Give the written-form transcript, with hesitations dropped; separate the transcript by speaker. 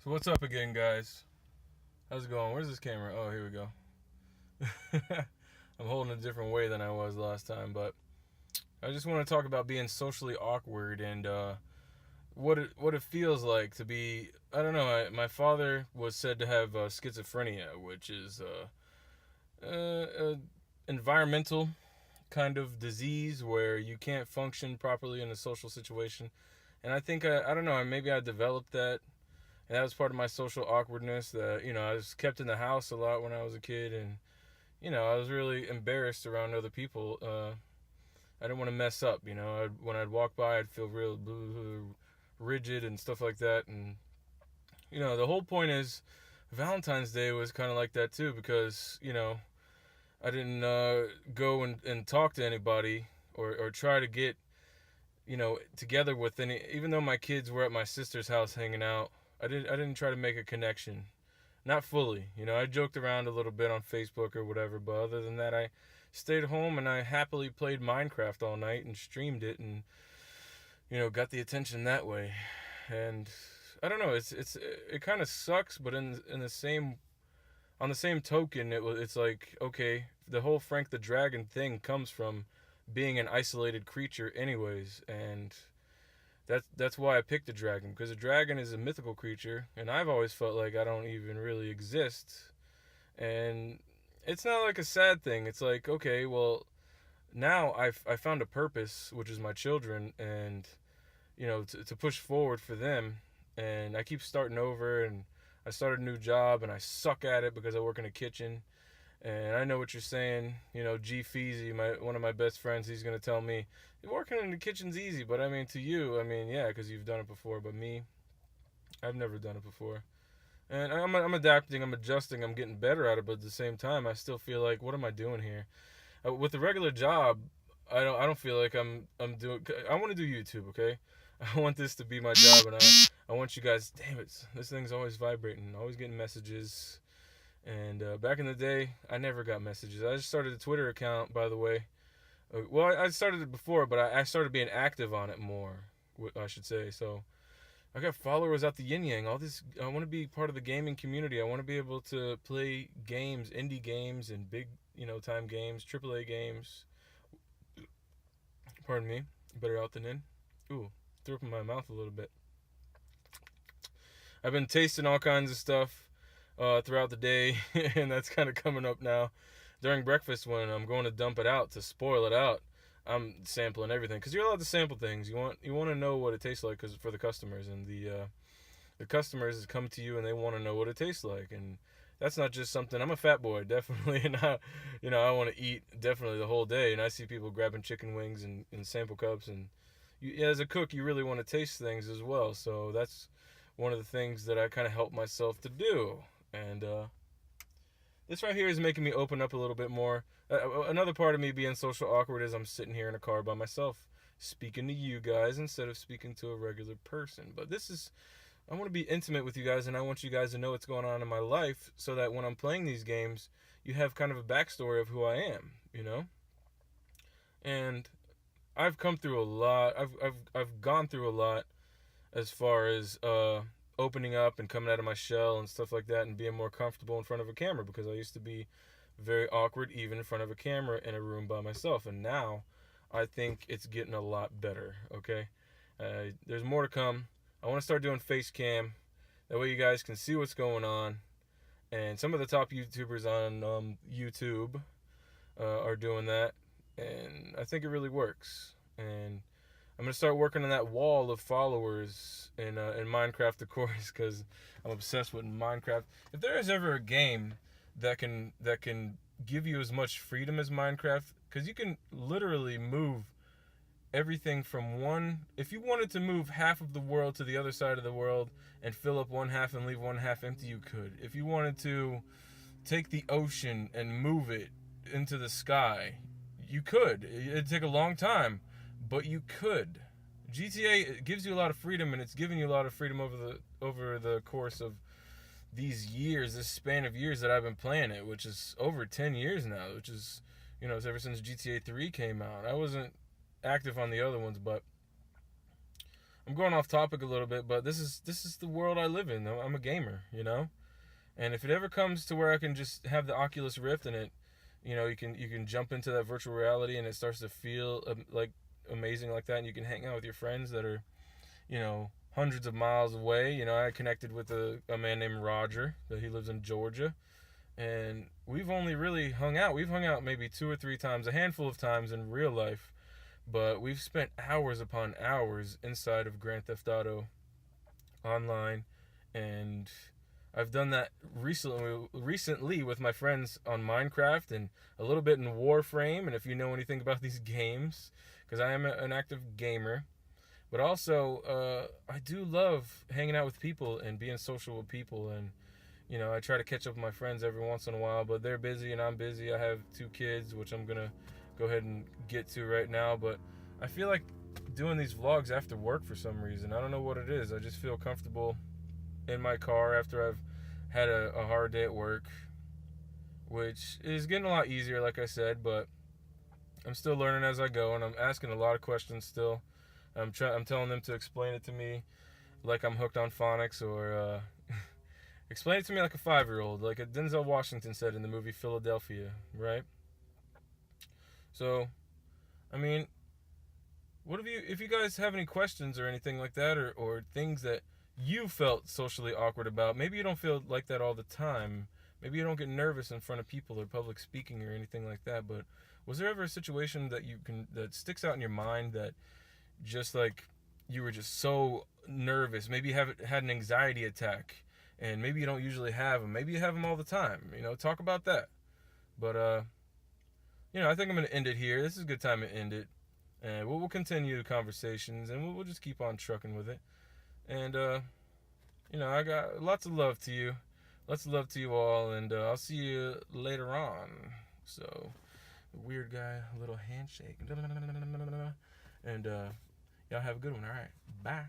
Speaker 1: So what's up again, guys? How's it going? Where's this camera? Oh, here we go. I'm holding a different way than I was last time, but I just want to talk about being socially awkward and what it feels like to be. I don't know. My father was said to have schizophrenia, which is environmental kind of disease where you can't function properly in a social situation. And I think I don't know. Maybe I developed that. And that was part of my social awkwardness. That I was kept in the house a lot when I was a kid, and I was really embarrassed around other people. I didn't want to mess up. When I'd walk by, I'd feel real rigid and stuff like that. And the whole point is, Valentine's Day was kind of like that too, because I didn't go and talk to anybody or try to get together with any. Even though my kids were at my sister's house hanging out, I didn't try to make a connection. Not fully. I joked around a little bit on Facebook or whatever, but other than that, I stayed home and I happily played Minecraft all night and streamed it and got the attention that way. And I don't know, it kind of sucks, but in the same on the same token, it's like, okay, the whole Frank the Dragon thing comes from being an isolated creature anyways, and that's why I picked a dragon, because a dragon is a mythical creature, and I've always felt like I don't even really exist. And it's not like a sad thing. It's like, okay, well, now I found a purpose, which is my children, and to push forward for them. And I keep starting over, and I started a new job, and I suck at it because I work in a kitchen. And I know what you're saying. G Feezy, one of my best friends, he's gonna tell me working in the kitchen's easy, but I mean, to you, I mean, yeah, because you've done it before. But me, I've never done it before, and I'm adapting, I'm adjusting, I'm getting better at it. But at the same time, I still feel like, what am I doing here? With the regular job, I don't feel like I'm doing. I want to do YouTube, okay? I want this to be my job, and I want you guys. Damn it, this thing's always vibrating, always getting messages. And back in the day, I never got messages. I just started a Twitter account, by the way. Well, I started it before, but I started being active on it more, I should say. So I got followers out the yin yang. All this, I want to be part of the gaming community. I want to be able to play games, indie games, and big, time games, AAA games. Pardon me, better out than in. Ooh, threw up in my mouth a little bit. I've been tasting all kinds of stuff throughout the day, and that's kind of coming up now. During breakfast, when I'm going to dump it out to spoil it out, I'm sampling everything, because you're allowed to sample things. You want to know what it tastes like, because for the customers, and the customers come to you and they want to know what it tastes like. And that's not just something. I'm a fat boy, definitely, and I want to eat definitely the whole day. And I see people grabbing chicken wings and sample cups, and as a cook, you really want to taste things as well. So that's one of the things that I kind of help myself to do. And this right here is making me open up a little bit more. Another part of me being social awkward is I'm sitting here in a car by myself, speaking to you guys instead of speaking to a regular person. But I want to be intimate with you guys, and I want you guys to know what's going on in my life, so that when I'm playing these games, you have kind of a backstory of who I am. And I've come through a lot. I've gone through a lot as far as opening up and coming out of my shell and stuff like that, and being more comfortable in front of a camera, because I used to be very awkward even in front of a camera in a room by myself. And now I think it's getting a lot better. Okay, there's more to come. I want to start doing face cam, that way you guys can see what's going on. And some of the top YouTubers on YouTube are doing that, and I think it really works. And I'm gonna start working on that wall of followers in Minecraft, of course, because I'm obsessed with Minecraft. If there is ever a game that can give you as much freedom as Minecraft, because you can literally move everything from one. If you wanted to move half of the world to the other side of the world and fill up one half and leave one half empty, you could. If you wanted to take the ocean and move it into the sky, you could. It'd take a long time, but you could. GTA gives you a lot of freedom, and it's given you a lot of freedom over the course of these years, this span of years that I've been playing it, which is over 10 years now, which is, it's ever since GTA 3 came out. I wasn't active on the other ones, but I'm going off topic a little bit, but this is the world I live in. I'm a gamer, you know. And if it ever comes to where I can just have the Oculus Rift and it, you can jump into that virtual reality and it starts to feel like amazing like that, and you can hang out with your friends that are, hundreds of miles away. I connected with a man named Roger that he lives in Georgia, and we've only really hung out. We've hung out maybe 2 or 3 times, a handful of times in real life, but we've spent hours upon hours inside of Grand Theft Auto online, and I've done that recently with my friends on Minecraft and a little bit in Warframe. And if you know anything about these games, because I am an active gamer, but also I do love hanging out with people and being social with people. And I try to catch up with my friends every once in a while, but they're busy and I'm busy. I have 2 kids, which I'm gonna go ahead and get to right now. But I feel like doing these vlogs after work for some reason. I don't know what it is. I just feel comfortable in my car after I've had a hard day at work, which is getting a lot easier, like I said, but I'm still learning as I go, and I'm asking a lot of questions still. I'm telling them to explain it to me like I'm hooked on phonics, or explain it to me like a 5-year-old, like Denzel Washington said in the movie Philadelphia, right? So, I mean, if you guys have any questions or anything like that, or things that you felt socially awkward about, maybe you don't feel like that all the time. Maybe you don't get nervous in front of people or public speaking or anything like that, but was there ever a situation that sticks out in your mind that just like you were just so nervous? Maybe you had an anxiety attack, and maybe you don't usually have them. Maybe you have them all the time. Talk about that. But I think I'm gonna end it here. This is a good time to end it, and we'll continue the conversations, and we'll just keep on trucking with it. And I got lots of love to you, lots of love to you all, and I'll see you later on. So, weird guy, a little handshake, and y'all have a good one. All right, bye.